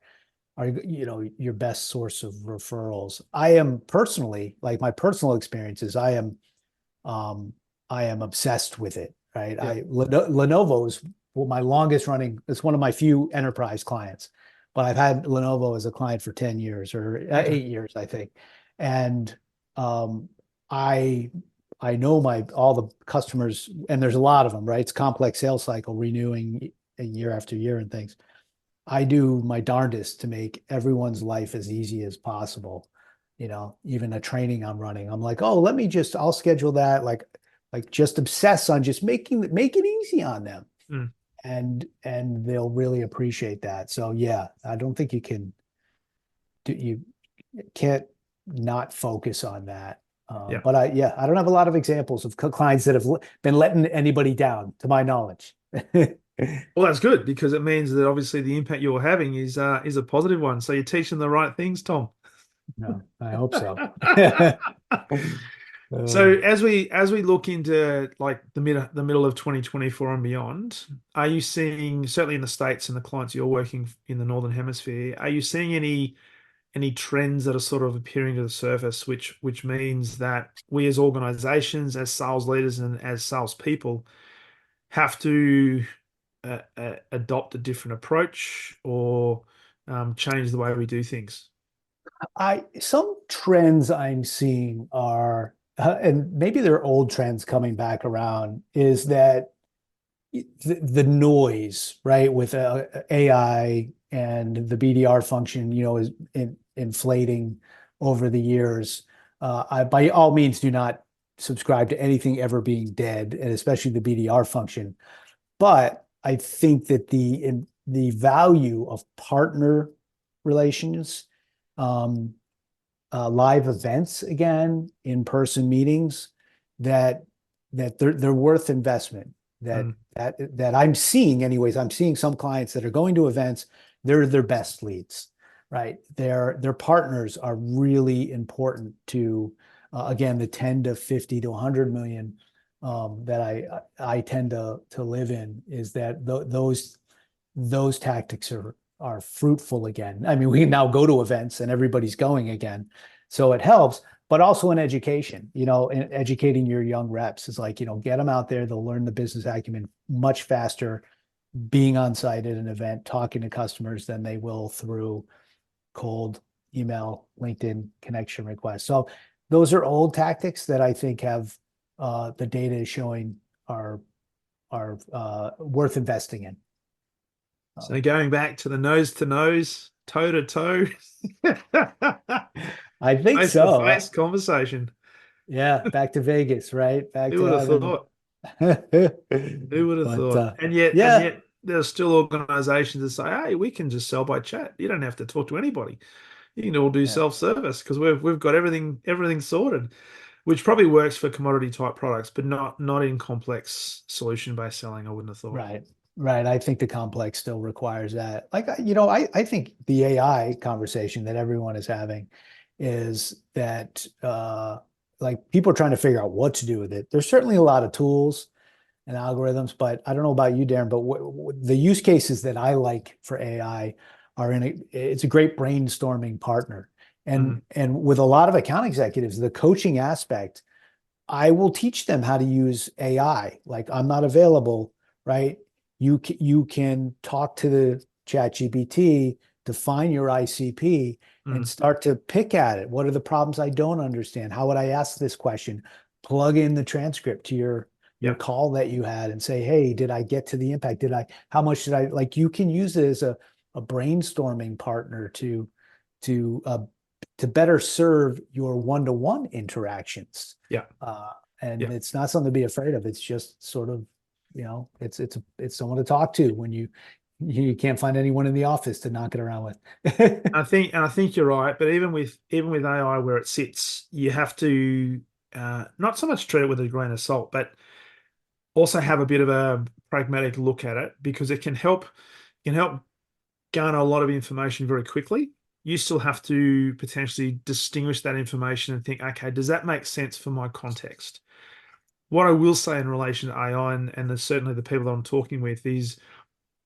your best source of referrals. I am personally, like my personal experiences, um I am obsessed with it, right? Yeah. Lenovo is my longest running, it's one of my few enterprise clients, but I've had Lenovo as a client for 10 years or Okay. 8 years, I think. And um I I know my all the customers, and there's a lot of them, right? It's a complex sales cycle, renewing year after year and things. I do my darndest to make everyone's life as easy as possible. Even a training I'm running, I'm like, oh, I'll schedule that. Like just obsess on just make it easy on them. Mm. And they'll really appreciate that. So yeah, I don't think you can't not focus on that. Yeah. But I don't have a lot of examples of clients that have been letting anybody down, to my knowledge. Well, that's good because it means that obviously the impact you're having is a positive one. So you're teaching the right things, Tom. No, I hope so. So Uh, as we look into like the middle of 2024 and beyond, are you seeing, certainly in the States and the clients you're working in the Northern Hemisphere, are you seeing any trends that are sort of appearing to the surface, which means that we as organizations, as sales leaders and as salespeople have to adopt a different approach or change the way we do things? some trends I'm seeing are, and maybe they're old trends coming back around, is that the noise, right, with AI and the BDR function, is inflating over the years. I, by all means, do not subscribe to anything ever being dead, and especially the BDR function. But I think that the value of partner relations, um, live events again, in-person meetings, that they're worth investment. That Mm, that I'm seeing anyways. I'm seeing some clients that are going to events, they're their best leads, right? Their partners are really important to, again, the 10 to 50 to 100 million, that I tend to live in, is that those tactics are fruitful again. I mean, we now go to events and everybody's going again, so it helps. But also in education, in educating your young reps is like, get them out there. They'll learn the business acumen much faster being on site at an event, talking to customers, than they will through cold email, LinkedIn connection requests. So those are old tactics that I think have, the data is showing are worth investing in. so going back to the nose to nose, toe to toe, I think face to so. face conversation. Yeah, back to Vegas, right? Back Who to would have having. thought? Who would have But thought? And yeah, yet there's still organizations that say, hey, we can just sell by chat. You don't have to talk to anybody. You can all do yeah, self-service because we've got everything sorted, which probably works for commodity type products, but not in complex solution-based selling, I wouldn't have thought. right, right. I think the complex still requires that. Like, I think the AI conversation that everyone is having is that, like, people are trying to figure out what to do with it. There's certainly a lot of tools and algorithms, but I don't know about you, Darren, but the use cases that I like for AI are it's a great brainstorming partner. Mm, And with a lot of account executives, the coaching aspect, I will teach them how to use AI. Like, I'm not available, right? You can talk to the chat GPT to find your ICP and mm, start to pick at it. What are the problems I don't understand? How would I ask this question? Plug in the transcript to your yeah, call that you had and say, hey, did I get to the impact? How much did I, like, you can use it as a brainstorming partner to uh, to better serve your one-to-one interactions. yeah, And yeah. it's not something to be afraid of. It's just sort of, it's someone to talk to when you can't find anyone in the office to knock it around with. I think you're right, but even with AI where it sits, you have to not so much treat it with a grain of salt, but also have a bit of a pragmatic look at it because it can help garner a lot of information very quickly. You still have to potentially distinguish that information and think, okay, does that make sense for my context? What I will say in relation to AI and certainly the people that I'm talking with is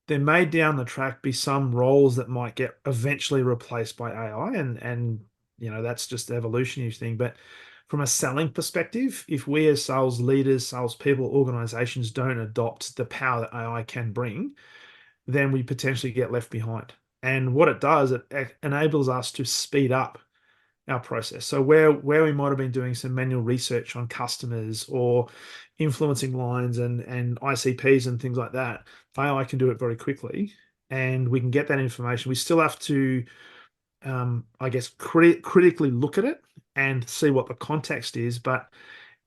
there may down the track be some roles that might get eventually replaced by AI, and that's just the evolutionary thing. But from a selling perspective, if we as sales leaders, salespeople, organizations don't adopt the power that AI can bring, then we potentially get left behind. And what it does, it enables us to speed up our process. So where we might have been doing some manual research on customers or influencing lines and ICPs and things like that, AI can do it very quickly, and we can get that information. We still have to, I guess, critically look at it and see what the context is. But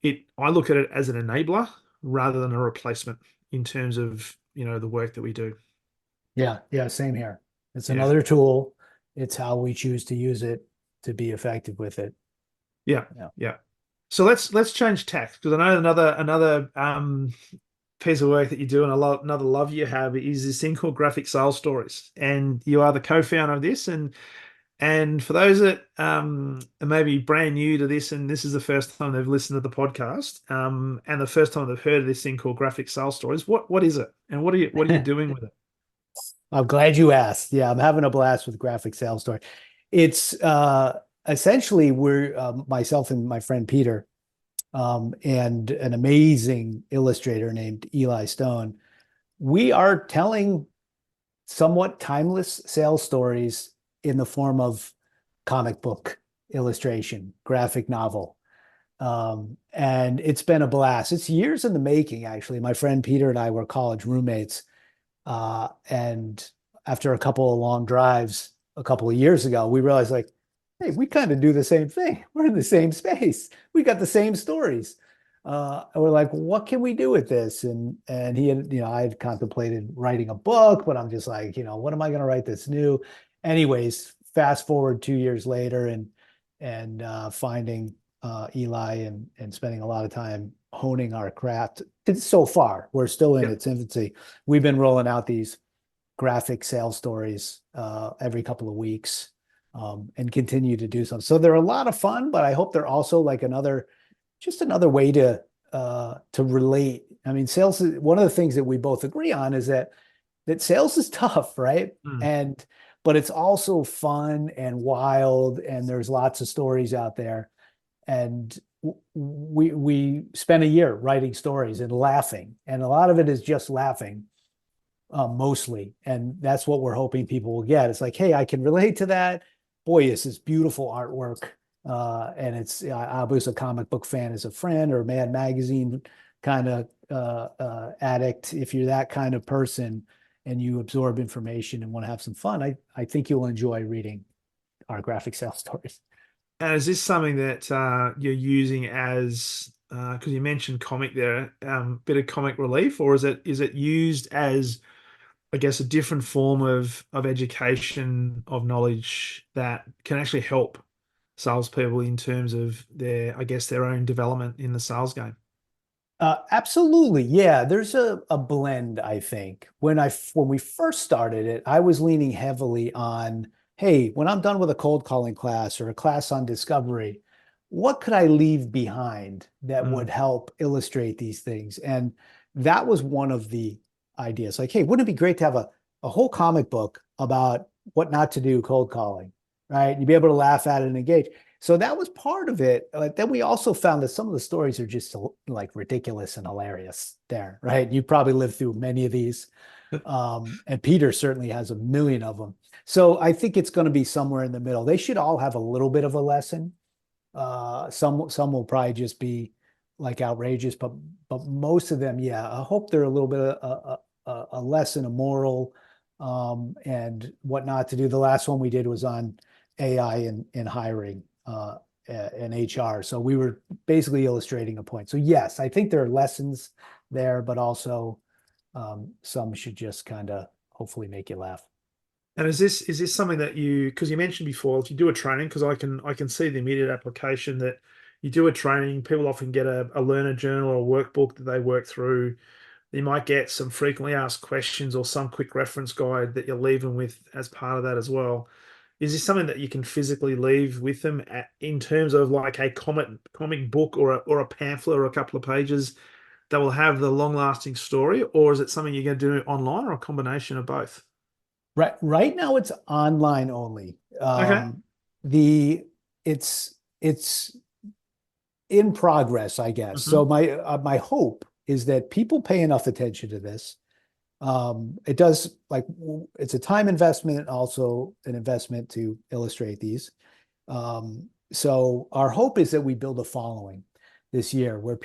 I look at it as an enabler rather than a replacement in terms of the work that we do. Yeah, yeah, same here. It's Yeah. another tool. It's how we choose to use it to be effective with it. Yeah, Yeah. yeah. So let's change tack because I know another piece of work that you do and another love you have is this thing called graphic sales stories, and you are the co-founder of this. And for those that are maybe brand new to this, and this is the first time they've listened to the podcast, and the first time they've heard of this thing called graphic sales stories, what is it, and what are you doing with it? I'm glad you asked. Yeah, I'm having a blast with graphic sales story. It's essentially, we're, myself and my friend Peter, and an amazing illustrator named Eli Stone. We are telling somewhat timeless sales stories in the form of comic book illustration, graphic novel. And it's been a blast. It's years in the making, actually. My friend Peter and I were college roommates. And after a couple of long drives a couple of years ago, we realized, like, hey, we kind of do the same thing. We're in the same space. We got the same stories. we're like, what can we do with this? And he had, I had contemplated writing a book, but I'm just like, what am I going to write that's new? Anyways, fast forward 2 years later, and finding Eli and spending a lot of time honing our craft. So far, we're still in Yeah. its infancy. We've been rolling out these graphic sales stories every couple of weeks, and continue to do so. So they're a lot of fun, but I hope they're also like just another way to relate. I mean, sales is one of the things that we both agree on is that sales is tough, right? Mm. And but it's also fun and wild, and there's lots of stories out there. And we spent a year writing stories and laughing, and a lot of it is just laughing, mostly. And that's what we're hoping people will get. It's like, hey, I can relate to that. Boy, this is beautiful artwork. And I was a comic book fan as a friend, or Mad Magazine kind of addict. If you're that kind of person and you absorb information and want to have some fun, I think you'll enjoy reading our graphic sales stories. And is this something that you're using as because you mentioned comic there, bit of comic relief, or is it used as, I guess, a different form of education of knowledge that can actually help salespeople in terms of their, I guess, their own development in the sales game? Absolutely. Yeah, there's a blend, I think. When we first started it, I was leaning heavily on, hey, when I'm done with a cold calling class or a class on discovery, what could I leave behind that would Mm. help illustrate these things? And that was one of the ideas. Like, hey, wouldn't it be great to have a whole comic book about what not to do cold calling, right? You'd be able to laugh at it and engage. So that was part of it. But then we also found that some of the stories are just like ridiculous and hilarious there, right? You probably lived through many of these. And Peter certainly has a million of them. So I think it's going to be somewhere in the middle. They should all have a little bit of a lesson. Some will probably just be like outrageous, but most of them, yeah, I hope they're a little bit of a lesson, a moral, and what not to do. The last one we did was on AI in hiring, and HR. So we were basically illustrating a point. So yes, I think there are lessons there, but also some should just kind of hopefully make you laugh. And is this something that you, because you mentioned before, if you do a training, because I can see the immediate application that you do a training, people often get a learner journal or a workbook that they work through. You might get some frequently asked questions or some quick reference guide that you're leaving with as part of that as well. Is this something that you can physically leave with them in terms of like a comic book or a pamphlet or a couple of pages that will have the long lasting story, or is it something you're going to do online or a combination of both? Right now it's online only. Okay. The it's in progress, I guess. So Hmm. my hope is that people pay enough attention to this. It does, like, it's a time investment and also an investment to illustrate these. So our hope is that we build a following this year where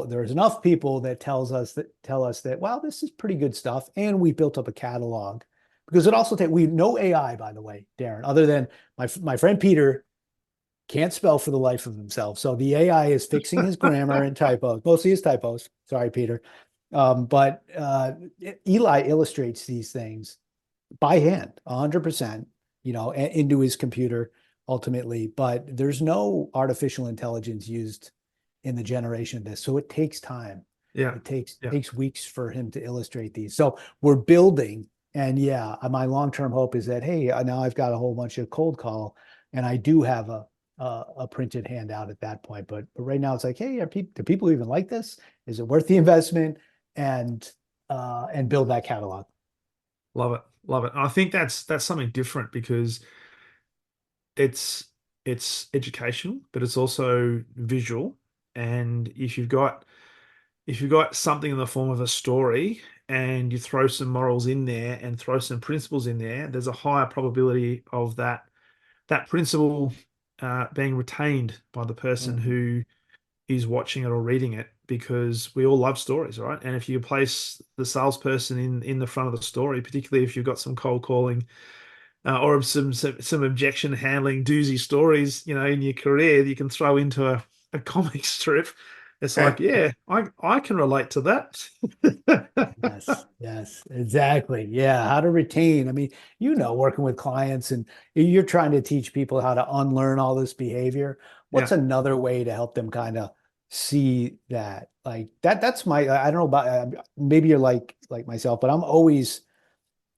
there's enough people that tell us that, wow, this is pretty good stuff. And we built up a catalog, because it also we no AI, by the way, Darren, other than my friend Peter can't spell for the life of himself. So the AI is fixing his grammar and typos, mostly his typos. Sorry, Peter. But Eli illustrates these things by hand, 100%, into his computer ultimately. But there's no artificial intelligence used in the generation of this. So it takes time. Yeah. It takes Yeah. takes weeks for him to illustrate these. So we're building. And yeah, my long-term hope is that, hey, now I've got a whole bunch of cold call, and I do have a printed handout at that point. But right now it's like, hey, do people even like this? Is it worth the investment? And build that catalog. Love it. Love it. And I think that's something different because it's it's educational, but it's also visual. And if you've got something in the form of a story and you throw some morals in there and throw some principles in there, there's a higher probability of that principle being retained by the person Mhm. who is watching it or reading it, because we all love stories, right? And if you place the salesperson in the front of the story, particularly if you've got some cold calling or some objection handling doozy stories, in your career, you can throw into a comic strip. It's like, yeah, I can relate to that. Yes, yes, exactly. Yeah, how to retain. I mean, working with clients and you're trying to teach people how to unlearn all this behavior. What's Yeah, another way to help them kind of see that? Like that's I don't know about maybe you're like myself, but I'm always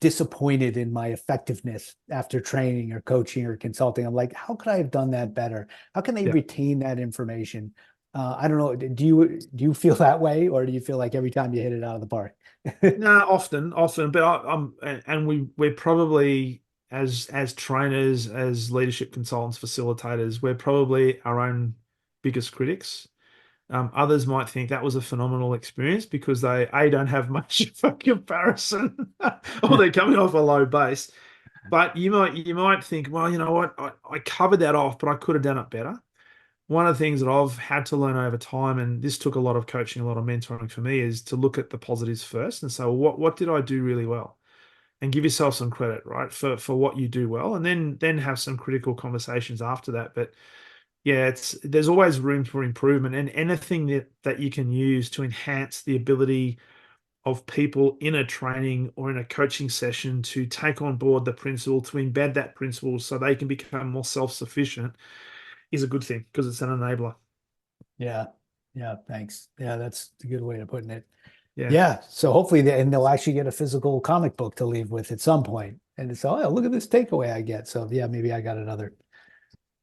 disappointed in my effectiveness after training or coaching or consulting. I'm like, how could I have done that better? How can they yeah. retain that information? I don't know. Do you feel that way, or do you feel like every time you hit it out of the park? No, often, but and we're probably as trainers, as leadership consultants, facilitators, we're probably our own biggest critics. Others might think that was a phenomenal experience because they don't have much of a comparison, or they're coming off a low base. But you might think, well, you know what, I covered that off, but I could have done it better. One of the things that I've had to learn over time, and this took a lot of coaching, a lot of mentoring for me, is to look at the positives first and say, well, what did I do really well? And give yourself some credit, right, for what you do well, and then have some critical conversations after that. But yeah, there's always room for improvement, and anything that you can use to enhance the ability of people in a training or in a coaching session to take on board the principle, to embed that principle so they can become more self-sufficient is a good thing because it's an enabler. Yeah. Yeah. Thanks. Yeah, that's a good way of putting it. Yeah. Yeah. So hopefully and they'll actually get a physical comic book to leave with at some point. And it's, oh, look at this takeaway I get. So yeah, maybe I got another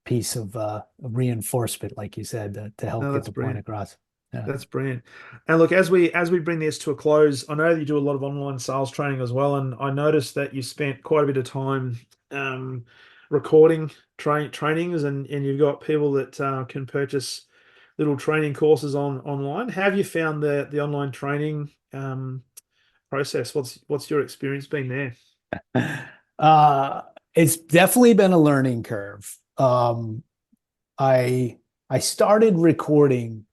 piece of reinforcement, like you said, to help No, get that's the point brilliant. across. Yeah. That's brilliant. And look, as we bring this to a close, I know that you do a lot of online sales training as well, and I noticed that you spent quite a bit of time um, recording trainings, and you've got people that can purchase little training courses online. How have you found the online training process? What's your experience been there? Uh, it's definitely been a learning curve. I I started recording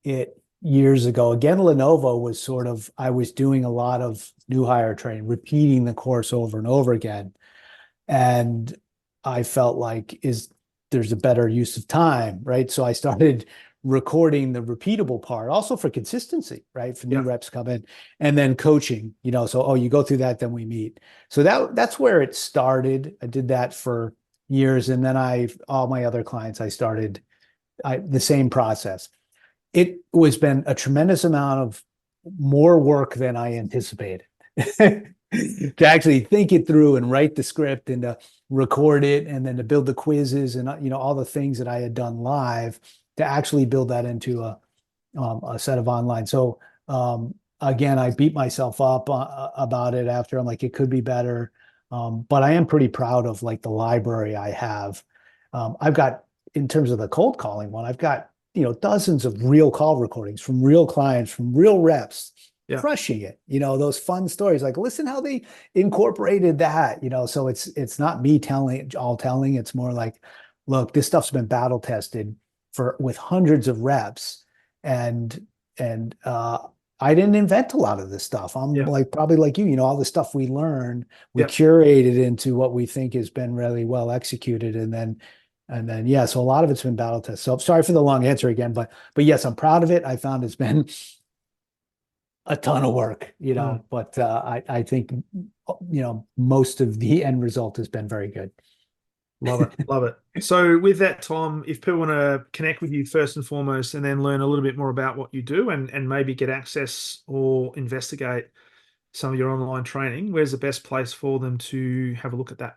it years ago. Again, Lenovo was sort of, I was doing a lot of new hire training, repeating the course over and over again. And I felt like there's a better use of time, right? So I started recording the repeatable part, also for consistency, right? For new Yeah, reps come in, and then coaching, so you go through that, then we meet. So that's where it started. I did that for years, and then all my other clients, I started the same process. It was been a tremendous amount of more work than I anticipated to actually think it through and write the script and to record it and then to build the quizzes and all the things that I had done live to actually build that into a set of online. So again, I beat myself up about it after. I'm like, it could be better, but I am pretty proud of like the library I have. I've got, in terms of the cold calling one, I've got dozens of real call recordings from real clients, from real reps, yeah, crushing it. Those fun stories. Like, listen how they incorporated that. So it's not me telling. It's more like, look, this stuff's been battle tested with hundreds of reps, and I didn't invent a lot of this stuff. I'm yeah, like probably like all the stuff we learned, we yeah. curated into what we think has been really well executed, and then yeah, so a lot of it's been battle test. So sorry for the long answer again, but yes, I'm proud of it. I found it's been a ton of work, Mm. but I think most of the end result has been very good. Love it. Love it. So with that, Tom, if people want to connect with you first and foremost and then learn a little bit more about what you do and maybe get access or investigate some of your online training, where's the best place for them to have a look at that?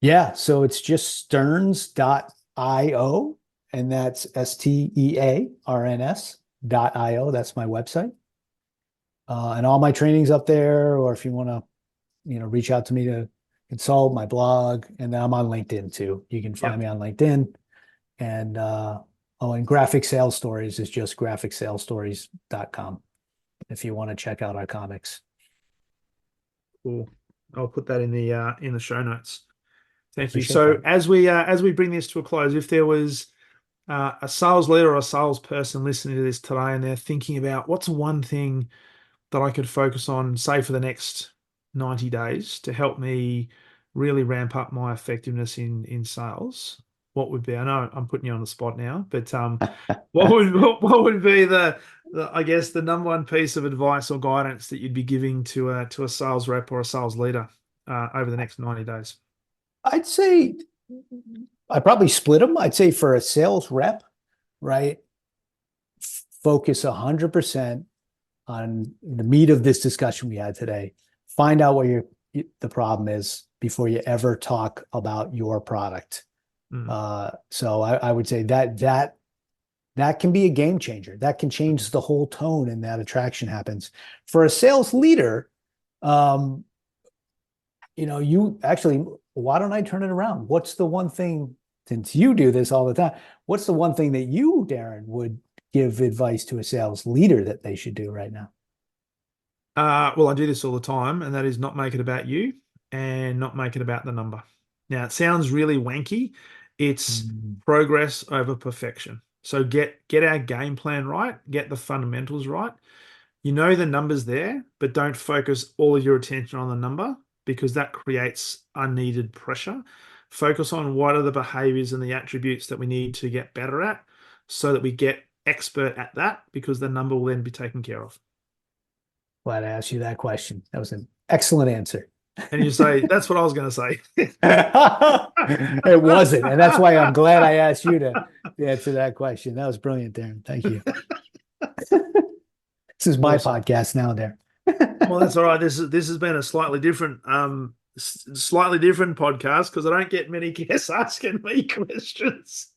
Yeah, so it's just stearns.io, and that's stearns.io. That's my website. And all my trainings up there, or if you want to, reach out to me to consult, my blog, and then I'm on LinkedIn too. You can Yeah, find me on LinkedIn. And and Graphic Sales Stories is just graphicsalesstories.com if you want to check out our comics. cool. I'll put that in the show notes. Thank you. Appreciate So that. as we bring this to a close, if there was a sales leader or a salesperson listening to this today and they're thinking about what's one thing that I could focus on, say, for the next 90 days to help me really ramp up my effectiveness in sales, what would be? I know I'm putting you on the spot now, but what would be the I guess the number one piece of advice or guidance that you'd be giving to a sales rep or a sales leader over the next 90 days? I'd say I probably split them. I'd say for a sales rep, right, focus 100% on the meat of this discussion we had today. Find out what the problem is before you ever talk about your product. So I would say that can be a game changer. That can change the whole tone, and that attraction happens. For a sales leader, you actually, why don't I turn it around? What's the one thing, since you do this all the time, what's the one thing that you, Darren, would give advice to a sales leader that they should do right now? Well, I do this all the time, and that is not make it about you and not make it about the number. Now, it sounds really wanky. It's progress over perfection. So get our game plan right, get the fundamentals right. You know the number's there, but don't focus all of your attention on the number because that creates unneeded pressure. Focus on what are the behaviors and the attributes that we need to get better at so that we get expert at that, because the number will then be taken care of. Glad I asked you that question. That was an excellent answer. And you say, that's what I was going to say. It wasn't. And that's why I'm glad I asked you to answer that question. That was brilliant, Darren. Thank you. This is my podcast now, Darren. Well, that's all right. This has been a slightly different podcast because I don't get many guests asking me questions.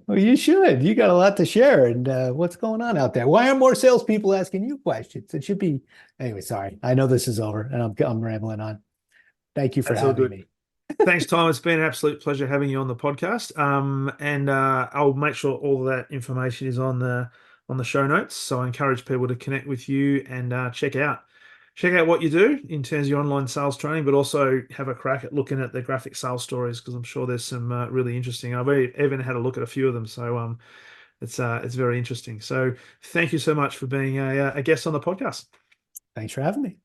Well, you should. You got a lot to share. And what's going on out there? Why aren't more salespeople asking you questions? It should be. Anyway, sorry. I know this is over, and I'm rambling on. Thank you for having me. Thanks, Tom. It's been an absolute pleasure having you on the podcast. And I'll make sure all of that information is on the show notes. So I encourage people to connect with you and check out what you do in terms of your online sales training, but also have a crack at looking at the graphic sales stories, because I'm sure there's some really interesting. I've even had a look at a few of them, so it's very interesting. So thank you so much for being a guest on the podcast. Thanks for having me.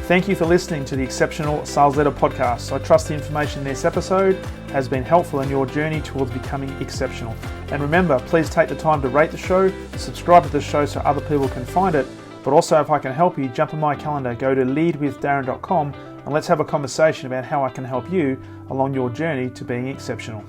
Thank you for listening to the Exceptional Sales Leader podcast. I trust the information in this episode has been helpful in your journey towards becoming exceptional. And remember, please take the time to rate the show, subscribe to the show so other people can find it. But also, if I can help you, jump on my calendar, go to leadwithdarren.com and let's have a conversation about how I can help you along your journey to being exceptional.